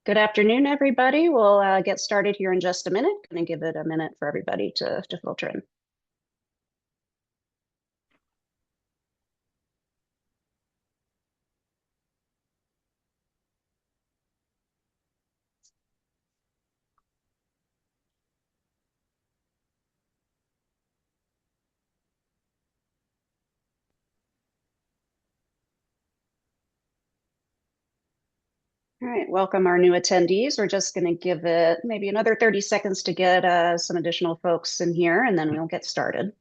Good afternoon, everybody. We'll get started here in just a minute. Going to give it a minute for everybody to filter in. All right, welcome our new attendees. We're just going to give it maybe another 30 seconds to get some additional folks in here, and then we'll get started.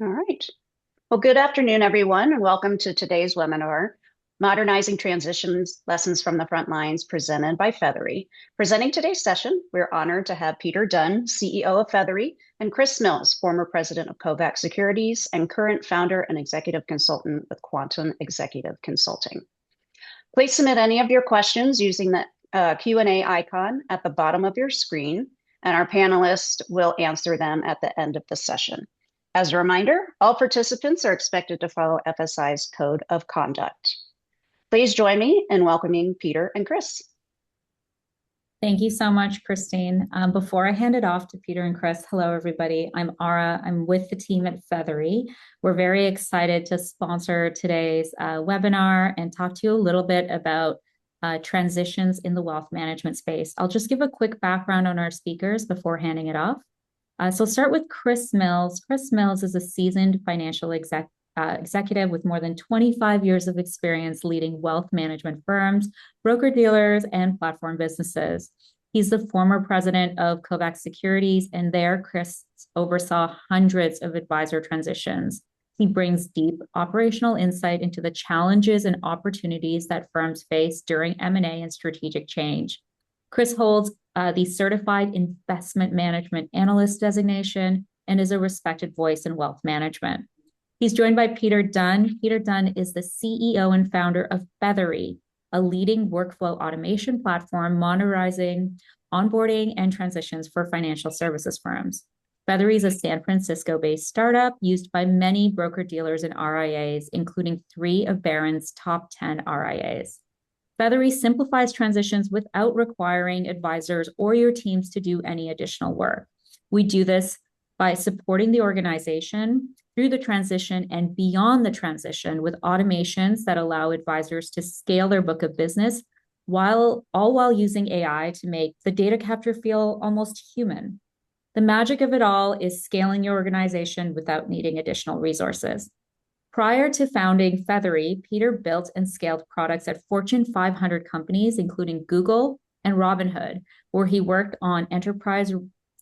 All right. Well, good afternoon, everyone, and welcome to today's webinar, Modernizing Transitions, Lessons from the Front Lines, presented by Feathery. Presenting today's session, we're honored to have Peter Dunn, CEO of Feathery, and Chris Mills, former president of Kovac Securities and current founder and executive consultant with Quantum Executive Consulting. Please submit any of your questions using the Q&A icon at the bottom of your screen, and our panelists will answer them at the end of the session. As a reminder, all participants are expected to follow FSI's code of conduct. Please join me in welcoming Peter and Chris. Thank you so much, Christine. Before I hand it off to Peter and Chris, hello, everybody. I'm Ara. I'm with the team at Feathery. We're very excited to sponsor today's webinar and talk to you a little bit about transitions in the wealth management space. I'll just give a quick background on our speakers before handing it off. So start with Chris Mills. Chris Mills is a seasoned financial executive with more than 25 years of experience leading wealth management firms, broker-dealers, and platform businesses. He's the former president of Kovac Securities, and there Chris oversaw hundreds of advisor transitions. He brings deep operational insight into the challenges and opportunities that firms face during M&A and strategic change. Chris holds the Certified Investment Management Analyst designation and is a respected voice in wealth management. He's joined by Peter Dunn. Peter Dunn is the CEO and founder of Feathery, a leading workflow automation platform monitoring onboarding and transitions for financial services firms. Feathery is a San Francisco-based startup used by many broker-dealers and RIAs, including 3 of Barron's top 10 RIAs. Feathery simplifies transitions without requiring advisors or your teams to do any additional work. We do this by supporting the organization through the transition and beyond the transition with automations that allow advisors to scale their book of business while using AI to make the data capture feel almost human. The magic of it all is scaling your organization without needing additional resources. Prior to founding Feathery, Peter built and scaled products at Fortune 500 companies, including Google and Robinhood, where he worked on enterprise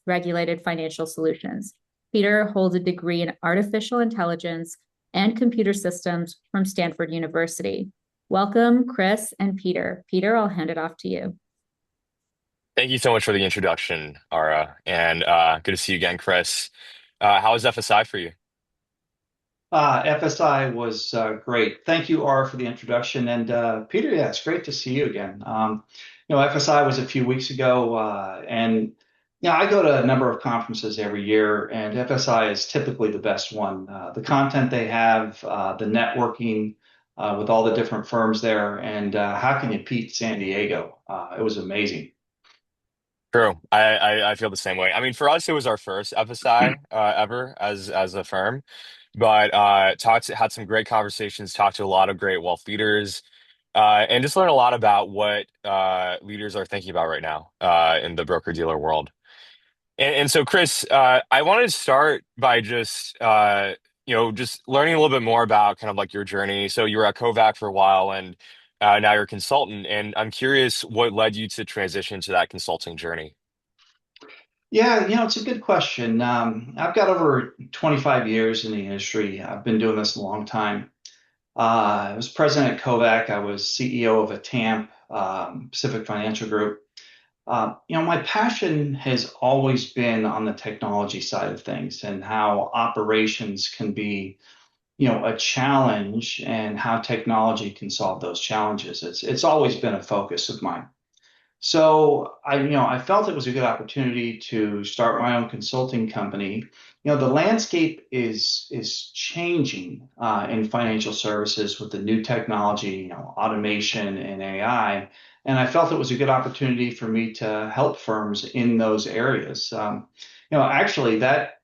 regulated financial solutions. Peter holds a degree in artificial intelligence and computer systems from Stanford University. Welcome, Chris and Peter. Peter, I'll hand it off to you. Thank you so much for the introduction, Ara, and good to see you again, Chris. How is FSI for you? FSI was great. Thank you, Ara, for the introduction. And Peter, yeah, it's great to see you again. FSI was a few weeks ago, and I go to a number of conferences every year, and FSI is typically the best one. The content they have, the networking with all the different firms there, and how can you beat San Diego? It was amazing. True. I feel the same way. I mean, for us, it was our first FSI ever as a firm, but had some great conversations, talked to a lot of great wealth leaders, and just learned a lot about what leaders are thinking about right now in the broker dealer world. And so, Chris, I wanted to start by just learning a little bit more about kind of like your journey. So you were at Kovac for a while, and now you're a consultant. And I'm curious what led you to transition to that consulting journey. Yeah, it's a good question. I've got over 25 years in the industry. I've been doing this a long time. I was president at Kovac. I was CEO of a TAMP, Pacific Financial Group. My passion has always been on the technology side of things and how operations can be, a challenge and how technology can solve those challenges. It's always been a focus of mine. So I felt it was a good opportunity to start my own consulting company. The landscape is changing in financial services with the new technology, automation and AI. And I felt it was a good opportunity for me to help firms in those areas. Actually, that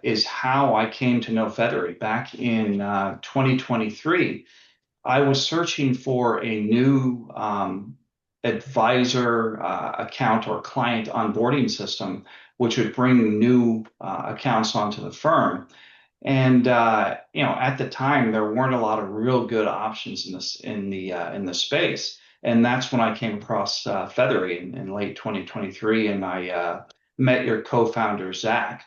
is how I came to know Feathery back in 2023. I was searching for a new advisor account or client onboarding system, which would bring new accounts onto the firm. And at the time, there weren't a lot of real good options in the space. And that's when I came across Feathery in late 2023, and I met your co-founder Zach.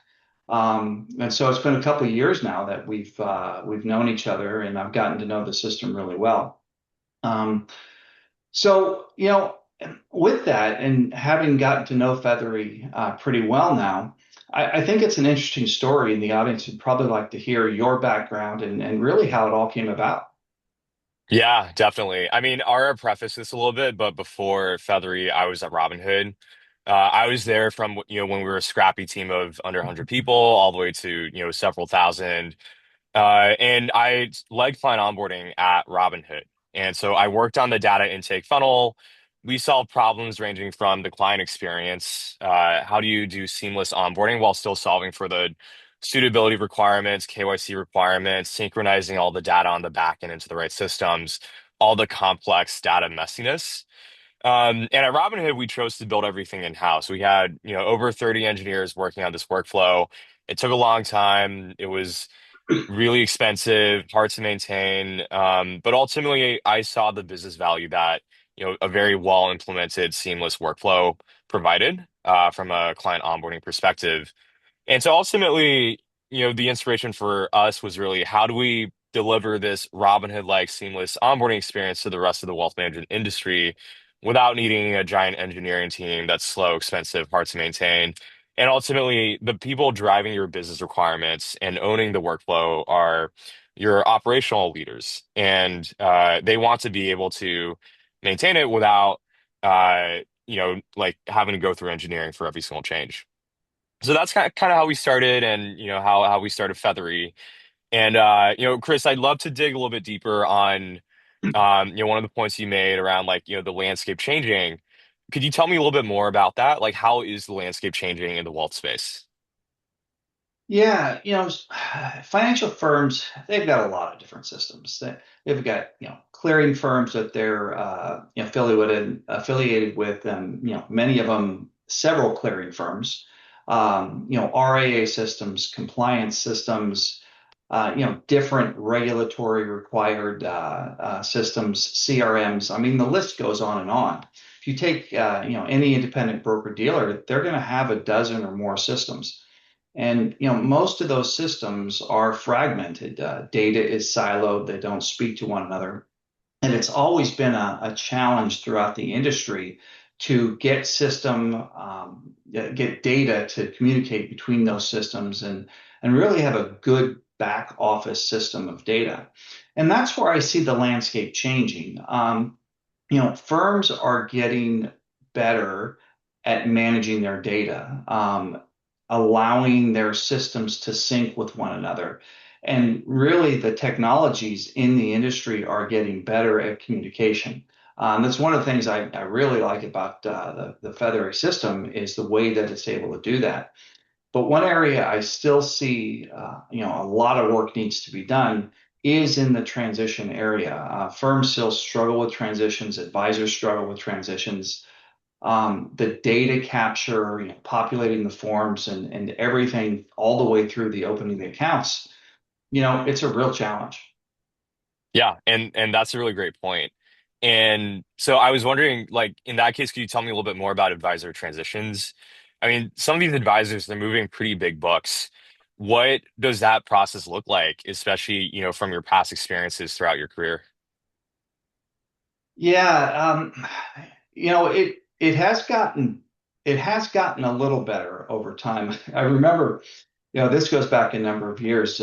And so it's been a couple of years now that we've known each other, and I've gotten to know the system really well. Um, so, with that and having gotten to know Feathery pretty well now, I think it's an interesting story, and the audience would probably like to hear your background and really how it all came about. Yeah, definitely. I mean, Ara prefaced this a little bit, but before Feathery, I was at Robinhood. I was there from, when we were a scrappy team of under 100 people all the way to, several thousand. And I led client onboarding at Robinhood. And so I worked on the data intake funnel. We solved problems ranging from the client experience. How do you do seamless onboarding while still solving for the suitability requirements, KYC requirements, synchronizing all the data on the back end into the right systems, all the complex data messiness. And at Robinhood, we chose to build everything in-house. We had, over 30 engineers working on this workflow. It took a long time. It was really expensive, hard to maintain. But ultimately, I saw the business value that, a very well implemented, seamless workflow provided from a client onboarding perspective. And so ultimately, the inspiration for us was really how do we deliver this Robinhood-like seamless onboarding experience to the rest of the wealth management industry without needing a giant engineering team that's slow, expensive, hard to maintain. And ultimately, the people driving your business requirements and owning the workflow are your operational leaders. And they want to be able to maintain it without, like having to go through engineering for every single change. So that's kind of how we started and how we started Feathery. And Chris, I'd love to dig a little bit deeper on one of the points you made around like, the landscape changing. Could you tell me a little bit more about that? Like how is the landscape changing in the wealth space? Yeah, financial firms, they've got a lot of different systems. They've got, clearing firms that they're affiliated with, and, many of them, several clearing firms, RAA systems, compliance systems, different regulatory required systems, CRMs. I mean, the list goes on and on. If you take, any independent broker dealer, they're going to have a dozen or more systems. And most of those systems are fragmented. Data is siloed; they don't speak to one another. And it's always been a challenge throughout the industry to get data to communicate between those systems and really have a good back office system of data. And that's where I see the landscape changing. Firms are getting better at managing their data, allowing their systems to sync with one another. And really, the technologies in the industry are getting better at communication. That's one of the things I really like about the Feathery system is the way that it's able to do that. But one area I still see, a lot of work needs to be done is in the transition area. Firms still struggle with transitions, advisors struggle with transitions. The data capture, populating the forms and everything all the way through the opening the accounts, it's a real challenge. Yeah, and that's a really great point. And so I was wondering, like in that case, could you tell me a little bit more about advisor transitions? I mean, some of these advisors, they're moving pretty big books. What does that process look like, especially, from your past experiences throughout your career? Yeah, it has gotten a little better over time. I remember, this goes back a number of years.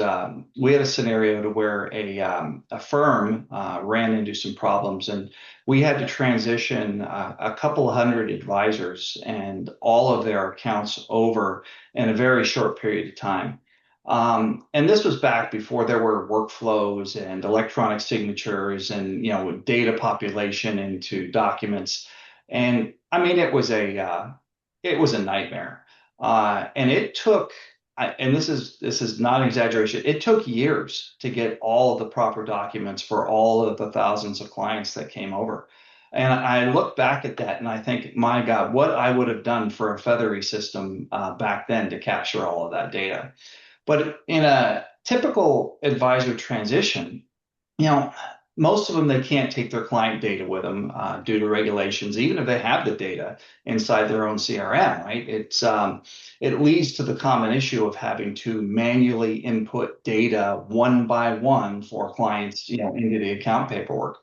We had a scenario to where a firm ran into some problems, and we had to transition a couple of hundred advisors and all of their accounts over in a very short period of time. And this was back before there were workflows and electronic signatures and data population into documents. And I mean, it was a nightmare. And it took, and this is not an exaggeration, it took years to get all of the proper documents for all of the thousands of clients that came over. And I look back at that and I think, my God, what I would have done for a Feathery system back then to capture all of that data. But in a typical advisor transition, you know, most of them, they can't take their client data with them due to regulations, even if they have the data inside their own CRM, right? It leads to the common issue of having to manually input data one by one for clients, into the account paperwork.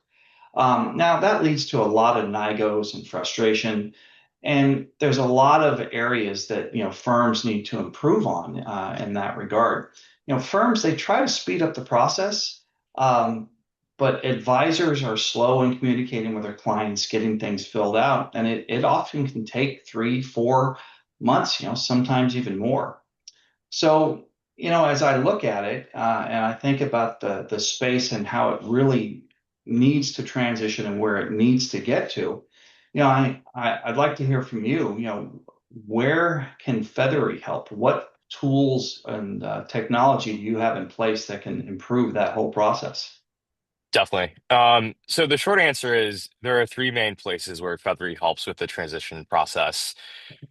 Now that leads to a lot of NIGOs and frustration. And there's a lot of areas that firms need to improve on in that regard. Firms, they try to speed up the process, but advisors are slow in communicating with their clients, getting things filled out, and it often can take 3, 4 months, sometimes even more. So, as I look at it and I think about the space and how it really needs to transition and where it needs to get to, I'd like to hear from you. Where can Feathery help? What tools and technology do you have in place that can improve that whole process? Definitely. So the short answer is there are three main places where Feathery helps with the transition process.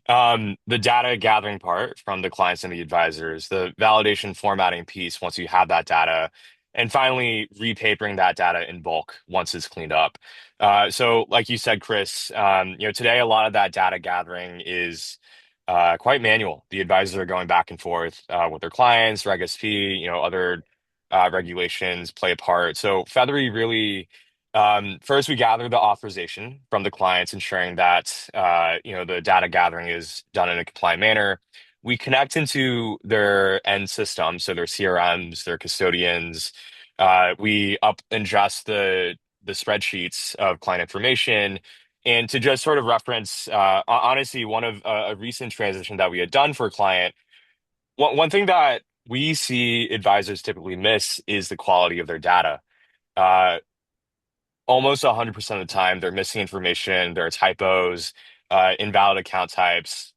The data gathering part from the clients and the advisors, the validation formatting piece once you have that data, and finally repapering that data in bulk once it's cleaned up. So, like you said, Chris, today a lot of that data gathering is quite manual. The advisors are going back and forth with their clients, Reg SP, other regulations play a part. So, Feathery really. First, we gather the authorization from the clients, ensuring that the data gathering is done in a compliant manner. We connect into their end systems, so their CRMs, their custodians. We up ingest the spreadsheets of client information, and to just sort of reference, honestly, one of a recent transition that we had done for a client. One thing that we see advisors typically miss is the quality of their data. Uh, Almost 100% of the time they're missing information, there are typos, invalid account types.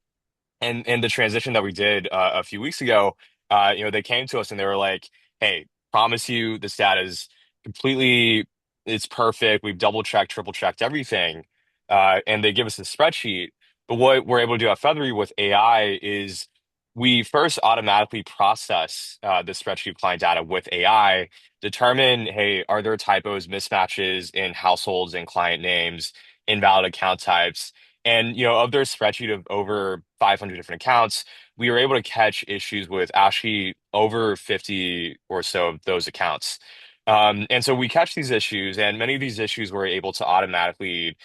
And the transition that we did a few weeks ago, they came to us and they were like, "Hey, promise you this data is completely, it's perfect. We've double checked, triple checked everything." And they give us a spreadsheet. But what we're able to do at Feathery with AI is we first automatically process the spreadsheet client data with AI, determine, hey, are there typos, mismatches in households and client names, invalid account types? And of their spreadsheet of over 500 different accounts, we were able to catch issues with actually over 50 or so of those accounts. And so we catch these issues, and many of these issues we're able to automatically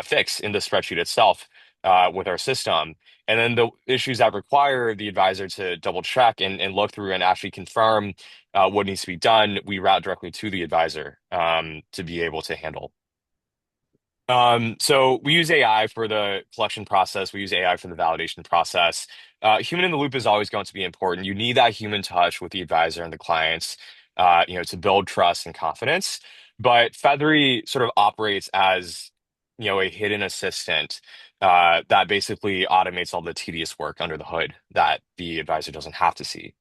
fix in the spreadsheet itself with our system. And then the issues that require the advisor to double check and look through and actually confirm what needs to be done, we route directly to the advisor to be able to handle. So we use AI for the collection process. We use AI for the validation process. Human in the loop is always going to be important. You need that human touch with the advisor and the clients, to build trust and confidence. But Feathery sort of operates as, a hidden assistant that basically automates all the tedious work under the hood that the advisor doesn't have to see.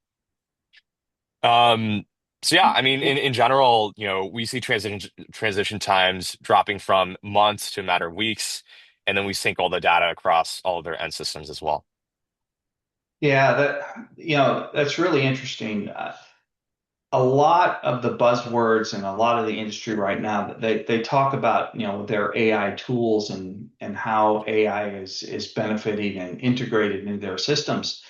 Um, so yeah, I mean, in general, we see transition times dropping from months to a matter of weeks, and then we sync all the data across all of their end systems as well. Yeah, that's really interesting. A lot of the buzzwords and a lot of the industry right now, they talk about their AI tools and how AI is benefiting and integrated into their systems.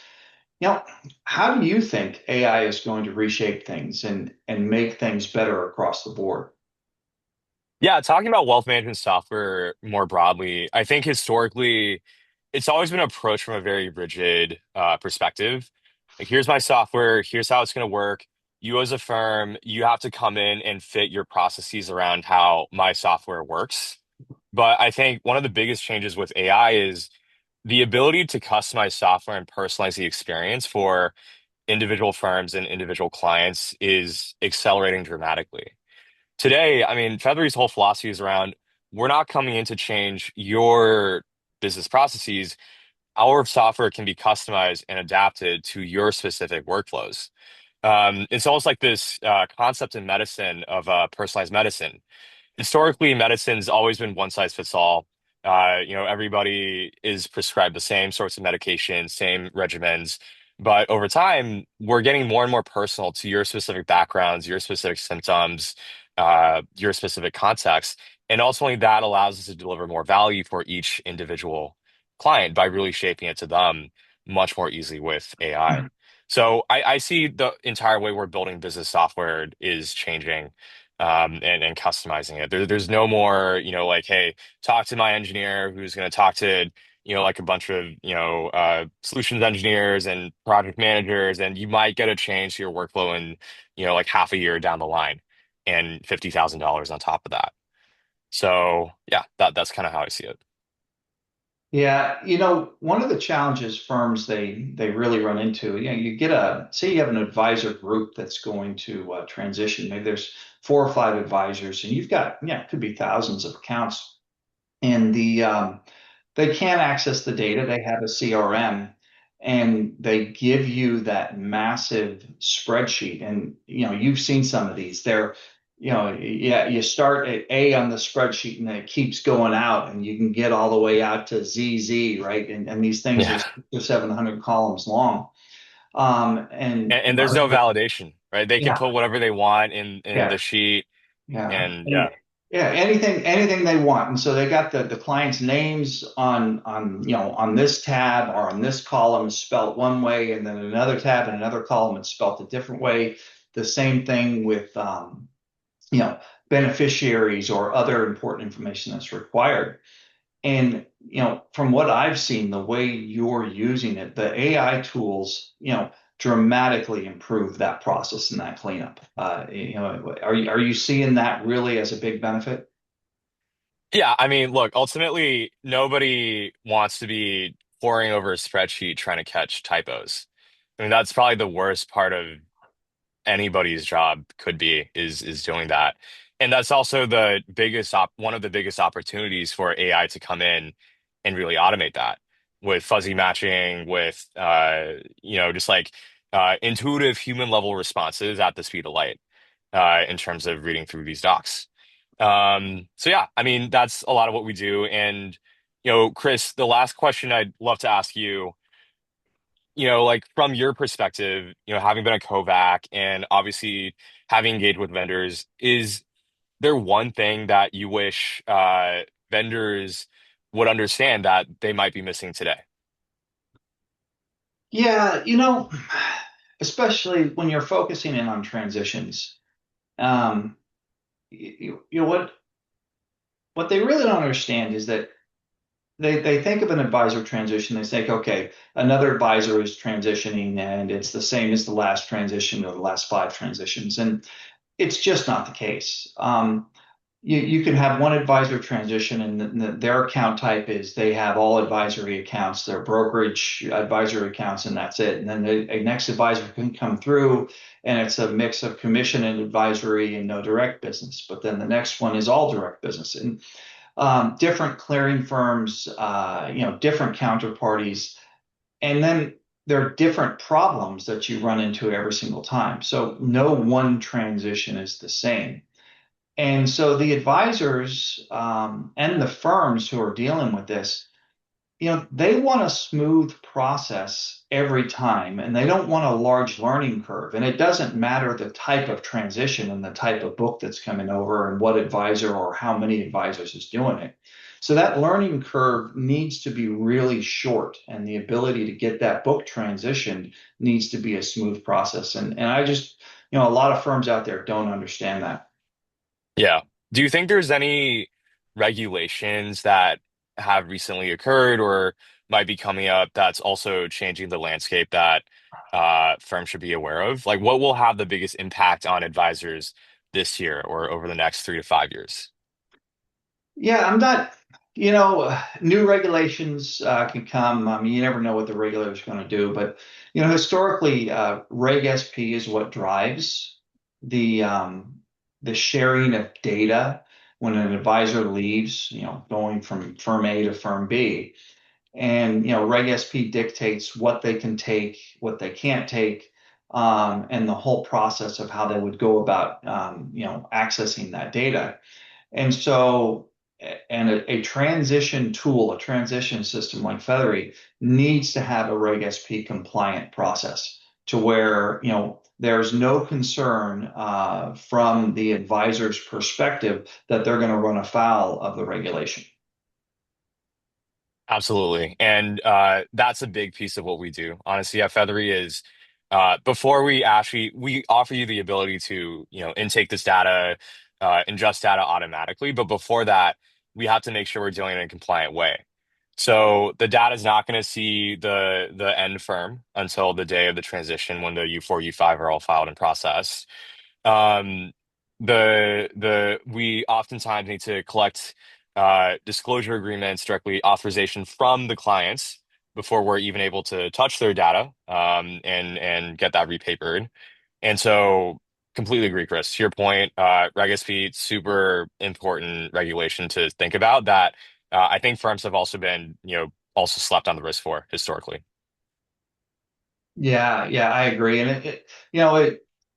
How do you think AI is going to reshape things and make things better across the board? Yeah, talking about wealth management software more broadly, I think historically it's always been approached from a very rigid perspective. Like, here's my software, here's how it's going to work. You as a firm, you have to come in and fit your processes around how my software works. But I think one of the biggest changes with AI is the ability to customize software and personalize the experience for individual firms and individual clients is accelerating dramatically. Today, I mean, Feathery's whole philosophy is around we're not coming in to change your business processes. Our software can be customized and adapted to your specific workflows. It's almost like this concept in medicine of personalized medicine. Historically, medicine's always been one size fits all. Everybody is prescribed the same sorts of medications, same regimens. But over time, we're getting more and more personal to your specific backgrounds, your specific symptoms, your specific context. And ultimately, that allows us to deliver more value for each individual client by really shaping it to them much more easily with AI. So I see the entire way we're building business software is changing and customizing it. There's no more, like, hey, talk to my engineer who's going to talk to, like a bunch of, solutions engineers and project managers, and you might get a change to your workflow in, like half a year down the line and $50,000 on top of that. So yeah, that's kind of how I see it. Yeah, one of the challenges firms they really run into, you get say you have an advisor group that's going to transition. Maybe there's 4 or 5 advisors, and you've got, it could be thousands of accounts, and they can't access the data. They have a CRM, and they give you that massive spreadsheet. And you've seen some of these. Yeah, you start at A on the spreadsheet, and then it keeps going out, and you can get all the way out to ZZ, right? And these things are Yeah. 600 or 700 columns long. And And there's no validation, right? They can yeah, put whatever they want in yeah, the sheet yeah. and yeah. Yeah, anything they want. And so they got the client's names on this tab or on this column spelt one way, and then another tab and another column it's spelt a different way. The same thing with you know, beneficiaries or other important information that's required. And from what I've seen, the way you're using it, the AI tools, dramatically improve that process and that cleanup. Are you seeing that really as a big benefit? Yeah, I mean, look, ultimately, nobody wants to be poring over a spreadsheet trying to catch typos. I mean, that's probably the worst part of anybody's job could be is doing that. And that's also the biggest op one of the biggest opportunities for AI to come in and really automate that with fuzzy matching, with just like intuitive human level responses at the speed of light in terms of reading through these docs. So yeah, I mean, that's a lot of what we do. And, Chris, the last question I'd love to ask you, like from your perspective, having been a Kovac and obviously having engaged with vendors, is there one thing that you wish vendors would understand that they might be missing today? Yeah, especially when you're focusing in on transitions, um, what they really don't understand is that they think of an advisor transition. They think, okay, another advisor is transitioning, and it's the same as the last transition or the last 5 transitions, and it's just not the case. You can have one advisor transition, and their account type is they have all advisory accounts, their brokerage advisory accounts, and that's it. And then a next advisor can come through, and it's a mix of commission and advisory and no direct business. But then the next one is all direct business, and different clearing firms, different counterparties, and then there are different problems that you run into every single time. So no one transition is the same. And so the advisors and the firms who are dealing with this, they want a smooth process every time, and they don't want a large learning curve. And it doesn't matter the type of transition and the type of book that's coming over and what advisor or how many advisors is doing it. So that learning curve needs to be really short, and the ability to get that book transitioned needs to be a smooth process. And I just, a lot of firms out there don't understand that. Yeah. Do you think there's any regulations that have recently occurred or might be coming up that's also changing the landscape that firms should be aware of? Like, what will have the biggest impact on advisors this year or over the next 3 to 5 years? Yeah, I'm not, new regulations can come. I mean, you never know what the regulator's going to do, but historically, Reg SP is what drives the the sharing of data when an advisor leaves, going from firm A to firm B. And Reg SP dictates what they can take, what they can't take, and the whole process of how they would go about, accessing that data. And so, and a transition tool, a transition system like Feathery needs to have a Reg SP compliant process to where, there's no concern from the advisor's perspective that they're going to run afoul of the regulation. Absolutely. And that's a big piece of what we do. Honestly, at Feathery is before we offer you the ability to, intake this data, ingest data automatically. But before that, we have to make sure we're doing it in a compliant way. So the data is not going to see the end firm until the day of the transition when the U4, U5 are all filed and processed. Um, the we oftentimes need to collect disclosure agreements, directly authorization from the clients before we're even able to touch their data and get that repapered. And so, completely agree, Chris. To your point, Reg SP, super important regulation to think about that I think firms have also been, also slept on the wrist for historically. Yeah, yeah, I agree. And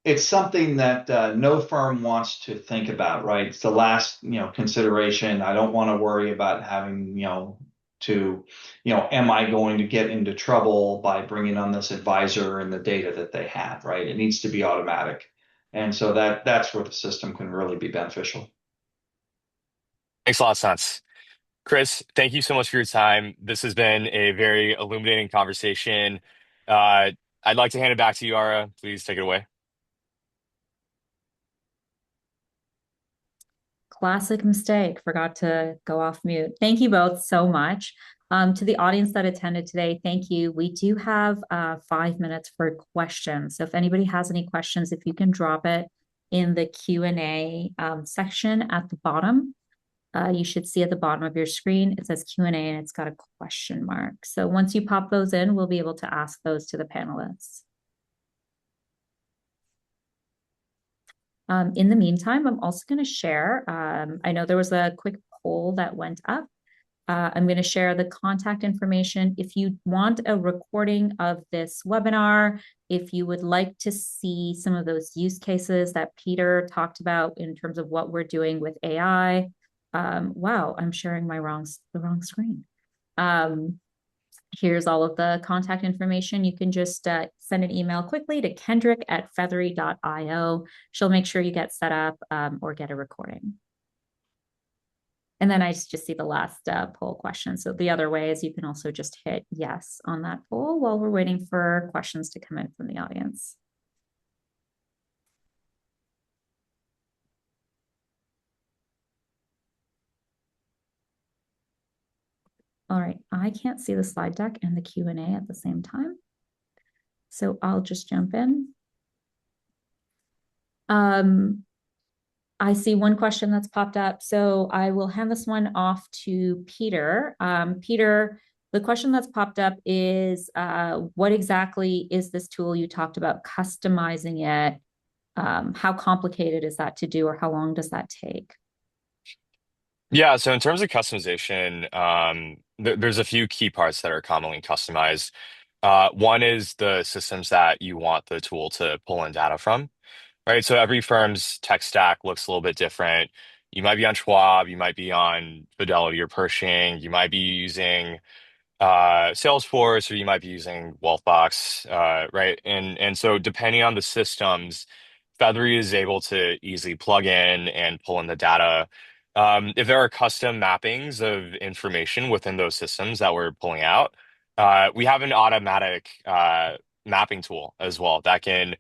it's something that no firm wants to think about, right? It's the last, consideration. I don't want to worry about having, to, am I going to get into trouble by bringing on this advisor and the data that they have, right? It needs to be automatic. And so that's where the system can really be beneficial. Makes a lot of sense. Chris, thank you so much for your time. This has been a very illuminating conversation. Uh, I'd like to hand it back to you, Ara. Please take it away. Classic mistake. Forgot to go off mute. Thank you both so much. To the audience that attended today, thank you. We do have 5 minutes for questions. So if anybody has any questions, if you can drop it in the Q&A section at the bottom. You should see at the bottom of your screen, it says Q&A and it's got a question mark. So once you pop those in, we'll be able to ask those to the panelists. In the meantime, I'm also going to share, I know there was a quick poll that went up. I'm going to share the contact information. If you want a recording of this webinar, if you would like to see some of those use cases that Peter talked about in terms of what we're doing with AI. Wow, I'm sharing the wrong screen. Here's all of the contact information. You can just send an email quickly to kendrick@feathery.io. She'll make sure you get set up or get a recording. And then I just see the last poll question. So the other way is you can also just hit yes on that poll while we're waiting for questions to come in from the audience. All right, I can't see the slide deck and the Q&A at the same time. So I'll just jump in. I see one question that's popped up. So I will hand this one off to Peter. Peter, the question that's popped up is, what exactly is this tool you talked about customizing it? How complicated is that to do or how long does that take? Yeah, so in terms of customization, there's a few key parts that are commonly customized. One is the systems that you want the tool to pull in data from, right? So every firm's tech stack looks a little bit different. You might be on Schwab, you might be on Fidelity or Pershing, you might be using Salesforce, or you might be using Wealthbox, right? And so depending on the systems, Feathery is able to easily plug in and pull in the data. If there are custom mappings of information within those systems that we're pulling out, we have an automatic mapping tool as well that can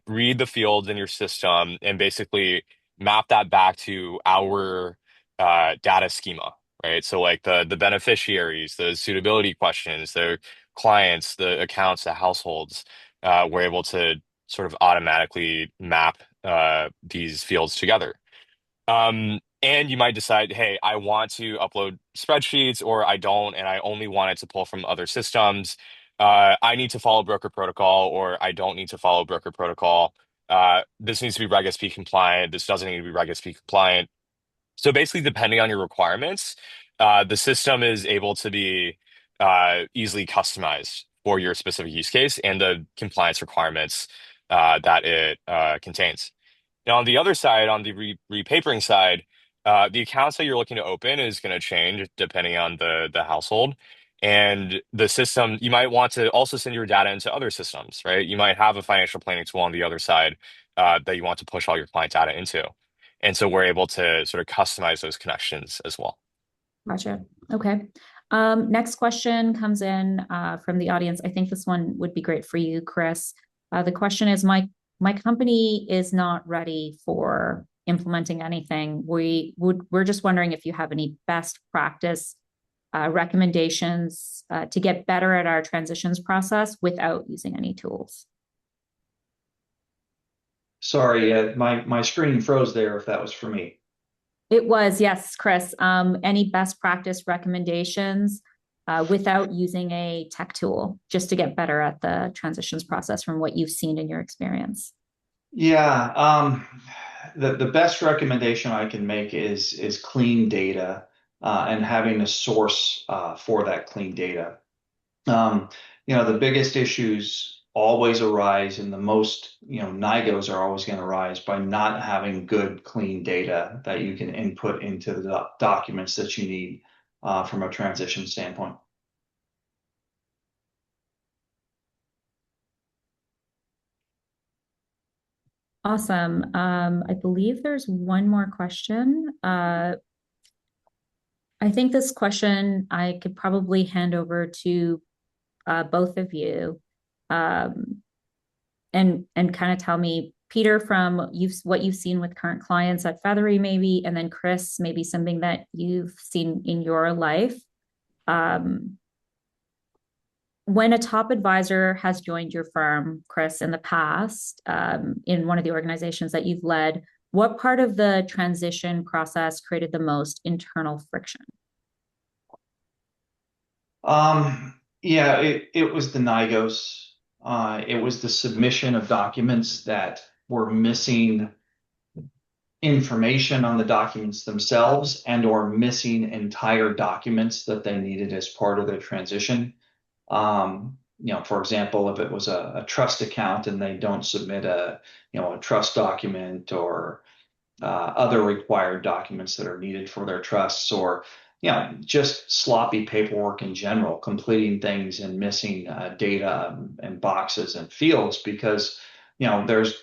read the fields in your system and basically map that back to our data schema, right? So like the beneficiaries, the suitability questions, the clients, the accounts, the households, we're able to sort of automatically map these fields together. And you might decide, hey, I want to upload spreadsheets or I don't, and I only want it to pull from other systems. I need to follow broker protocol or I don't need to follow broker protocol. This needs to be Reg SP compliant. This doesn't need to be Reg SP compliant. So basically, depending on your requirements, the system is able to be easily customized for your specific use case and the compliance requirements that it contains. Now, on the other side, on the repapering side, the accounts that you're looking to open is going to change depending on the household. And the system, you might want to also send your data into other systems, right? You might have a financial planning tool on the other side that you want to push all your client data into. And so we're able to sort of customize those connections as well. Gotcha. Okay. Next question comes in from the audience. I think this one would be great for you, Chris. The question is, my company is not ready for implementing anything. We're just wondering if you have any best practice recommendations to get better at our transitions process without using any tools. Sorry, my screen froze there if that was for me. It was, yes, Chris. Any best practice recommendations without using a tech tool, just to get better at the transitions process from what you've seen in your experience? Yeah, the best recommendation I can make is clean data and having a source for that clean data. Um, the biggest issues always arise, and the most, NIGOs are always going to arise by not having good, clean data that you can input into the documents that you need from a transition standpoint. Awesome. I believe there's one more question. I think this question I could probably hand over to both of you, and kind of tell me, Peter, from what you've seen with current clients at Feathery, maybe, and then Chris, maybe something that you've seen in your life. When a top advisor has joined your firm, Chris, in the past, in one of the organizations that you've led, what part of the transition process created the most internal friction? Yeah, it was the NIGOs. It was the submission of documents that were missing information on the documents themselves and or missing entire documents that they needed as part of their transition. For example, if it was a trust account and they don't submit a trust document or other required documents that are needed for their trusts, or just sloppy paperwork in general, completing things and missing data and boxes and fields because there's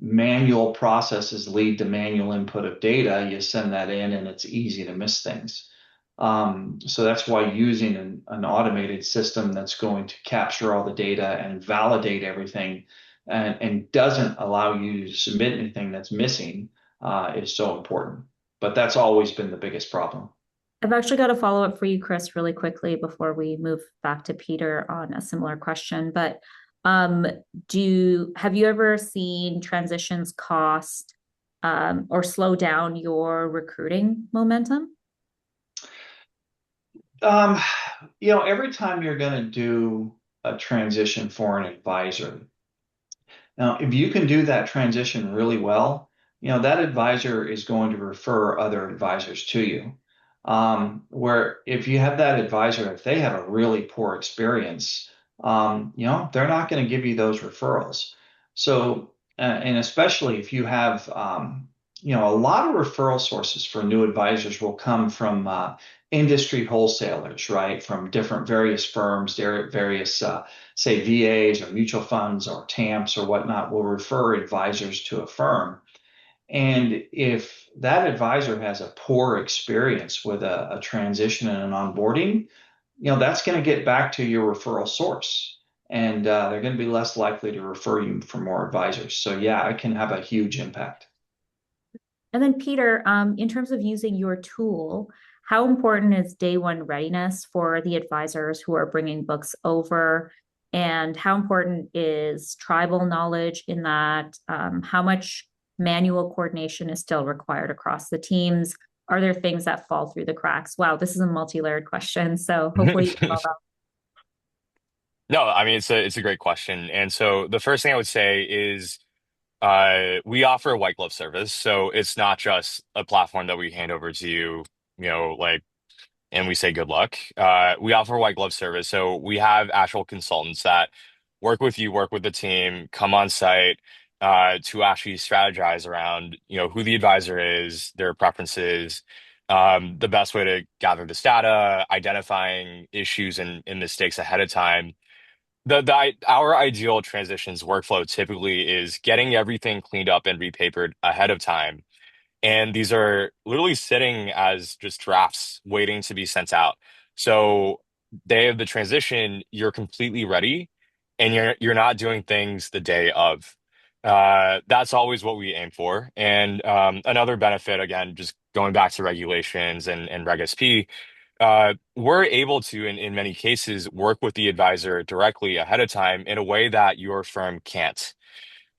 manual processes lead to manual input of data. You send that in and it's easy to miss things. So that's why using an automated system that's going to capture all the data and validate everything and doesn't allow you to submit anything that's missing is so important. But that's always been the biggest problem. I've actually got a follow-up for you, Chris, really quickly before we move back to Peter on a similar question. But have you ever seen transitions cost or slow down your recruiting momentum? Every time you're going to do a transition for an advisor, now, if you can do that transition really well, that advisor is going to refer other advisors to you. Where if you have that advisor, if they have a really poor experience, they're not going to give you those referrals. So, and especially if you have, a lot of referral sources for new advisors will come from industry wholesalers, right? From different various firms, various, say, VAs or mutual funds or TAMPs or whatnot will refer advisors to a firm. And if that advisor has a poor experience with a transition and an onboarding, that's going to get back to your referral source. And they're going to be less likely to refer you for more advisors. So yeah, it can have a huge impact. And then Peter, in terms of using your tool, how important is day one readiness for the advisors who are bringing books over? And how important is tribal knowledge in that? How much manual coordination is still required across the teams? Are there things that fall through the cracks? Wow, this is a multi-layered question. So hopefully you can all No, I mean it's a great question. And so the first thing I would say is we offer a white glove service. So it's not just a platform that we hand over to you, like and we say good luck. We offer a white glove service. So we have actual consultants that work with you, work with the team, come on site to actually strategize around, who the advisor is, their preferences, the best way to gather this data, identifying issues and mistakes ahead of time. Our ideal transitions workflow typically is getting everything cleaned up and repapered ahead of time, and these are literally sitting as just drafts waiting to be sent out. So day of the transition, you're completely ready and you're not doing things the day of. That's always what we aim for. And another benefit, again, just going back to regulations and Reg SP, we're able to, in many cases, work with the advisor directly ahead of time in a way that your firm can't.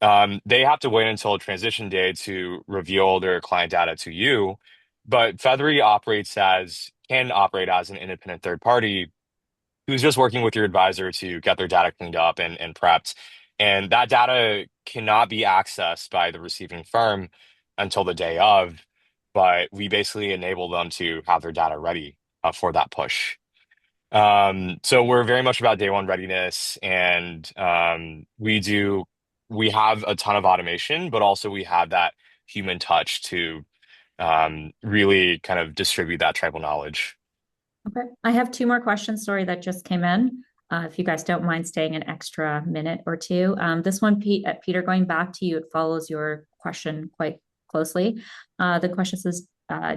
They have to wait until transition day to reveal their client data to you, but Feathery can operate as an independent third party who's just working with your advisor to get their data cleaned up and prepped. And that data cannot be accessed by the receiving firm until the day of, but we basically enable them to have their data ready for that push. So we're very much about day one readiness, and we have a ton of automation, but also we have that human touch to really kind of distribute that tribal knowledge. Okay. I have two more questions, sorry, that just came in. If you guys don't mind staying an extra minute or two. This one, Peter, going back to you, it follows your question quite closely. The question says,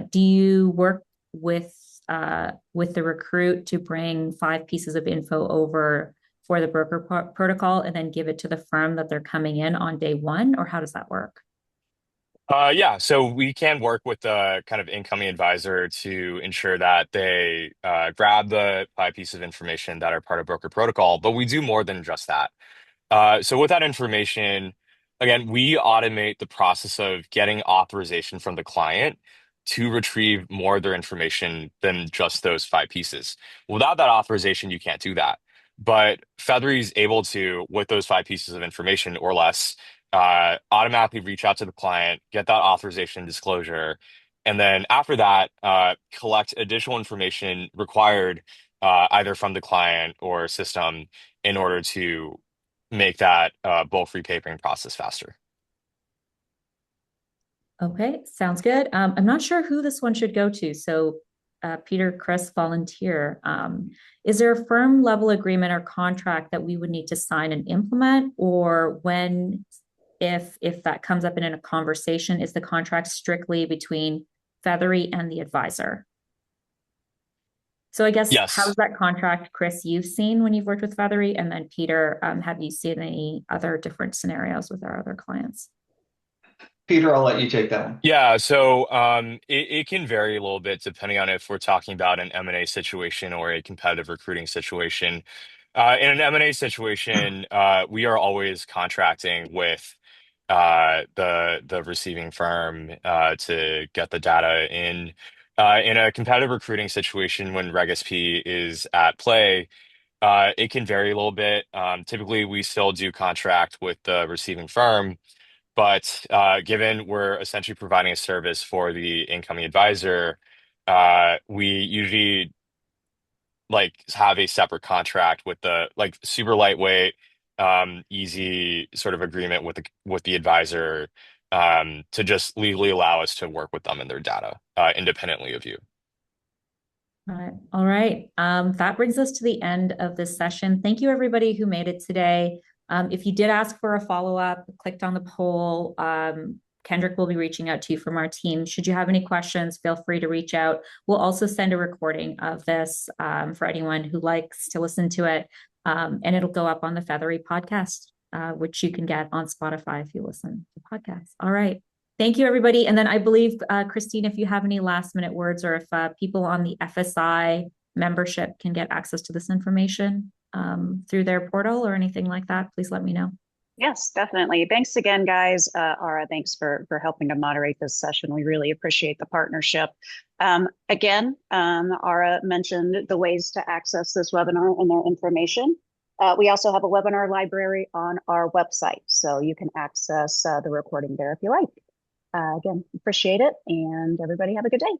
do you work with the recruit to bring 5 pieces of info over for the broker protocol and then give it to the firm that they're coming in on day one, or how does that work? Yeah, so we can work with the kind of incoming advisor to ensure that they grab the 5 pieces of information that are part of broker protocol, but we do more than just that. So with that information, again, we automate the process of getting authorization from the client to retrieve more of their information than just those 5 pieces. Without that authorization, you can't do that. But Feathery is able to, with those 5 pieces of information or less, automatically reach out to the client, get that authorization disclosure, and then after that, collect additional information required either from the client or system in order to make that bulk repapering process faster. Okay, sounds good. I'm not sure who this one should go to. So, Peter, Chris, volunteer. Is there a firm level agreement or contract that we would need to sign and implement, or when, if that comes up in a conversation, is the contract strictly between Feathery and the advisor? So I guess how's Yes. that contract, Chris, you've seen when you've worked with Feathery, and then Peter, have you seen any other different scenarios with our other clients? Peter, I'll let you take that one. Yeah, so it can vary a little bit depending on if we're talking about an M&A situation or a competitive recruiting situation. In an M&A situation, we are always contracting with the receiving firm to get the data in. In a competitive recruiting situation, when Reg SP is at play, it can vary a little bit. Typically, we still do contract with the receiving firm, but given we're essentially providing a service for the incoming advisor, we usually like have a separate contract with the like super lightweight, easy sort of agreement with the advisor to just legally allow us to work with them and their data independently of you. All right. That brings us to the end of this session. Thank you, everybody who made it today. If you did ask for a follow-up, clicked on the poll, Kendrick will be reaching out to you from our team. Should you have any questions, feel free to reach out. We'll also send a recording of this for anyone who likes to listen to it. And it'll go up on the Feathery podcast, which you can get on Spotify if you listen to podcasts. All right. Thank you, everybody. And then I believe, Christine, if you have any last minute words, or if people on the FSI membership can get access to this information through their portal or anything like that, please let me know. Yes, definitely. Thanks again, guys. Ara, thanks for helping to moderate this session. We really appreciate the partnership. Again, Ara mentioned the ways to access this webinar and their information. We also have a webinar library on our website, so you can access the recording there if you like. Again, appreciate it, and everybody have a good day.